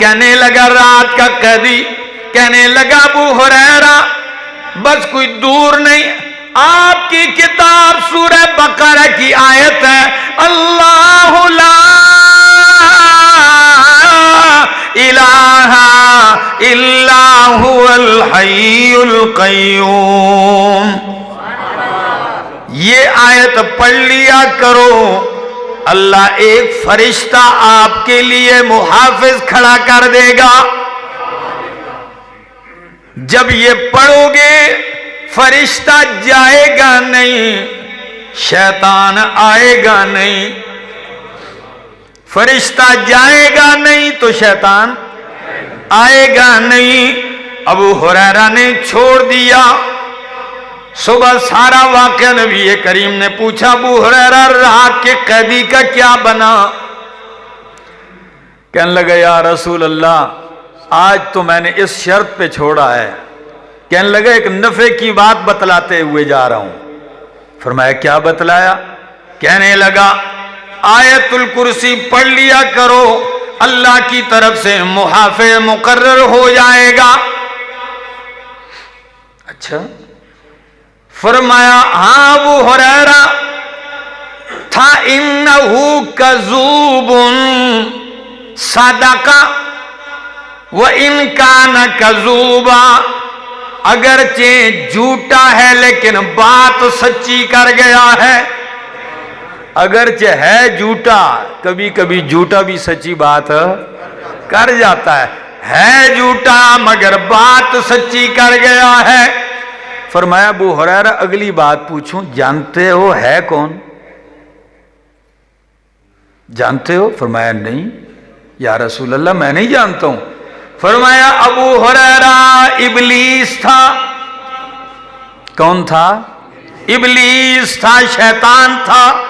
کہنے لگا رات کا قیدی، کہنے لگا ابو ہریرہ بس کوئی دور نہیں، آپ کی کتاب سورہ بقرہ کی آیت ہے، اللہ لا الہ الا هو الحی القیوم، یہ آیت پڑھ لیا کرو، اللہ ایک فرشتہ آپ کے لیے محافظ کھڑا کر دے گا۔ جب یہ پڑھو گے فرشتہ جائے گا نہیں، شیطان آئے گا نہیں، فرشتہ جائے گا نہیں تو شیطان آئے گا نہیں۔ ابو ہریرہ نے چھوڑ دیا۔ صبح سارا واقعہ نبی کریم نے پوچھا ابو ہریرہ رات کے قیدی کا کیا بنا؟ کہنے لگا یا رسول اللہ آج تو میں نے اس شرط پہ چھوڑا ہے۔ کہنے لگا ایک نفع کی بات بتلاتے ہوئے جا رہا ہوں۔ فرمایا کیا بتلایا؟ کہنے لگا آیت الکرسی پڑھ لیا کرو، اللہ کی طرف سے محافظ مقرر ہو جائے گا۔ اچھا، فرمایا ہاں ابو ہریرہ تھا انہو کذوب صدق وان کان کذوبا، اگرچہ جھوٹا ہے لیکن بات سچی کر گیا ہے۔ اگرچہ ہے جھوٹا، کبھی کبھی جھوٹا بھی سچی بات کر جاتا ہے جھوٹا مگر بات سچی کر گیا ہے۔ فرمایا ابو ہریرہ اگلی بات پوچھوں، جانتے ہو ہے کون؟ جانتے ہو؟ فرمایا نہیں یا رسول اللہ میں نہیں جانتا ہوں۔ فرمایا ابو ہریرہ ابلیس تھا۔ کون تھا؟ ابلیس تھا، شیطان تھا۔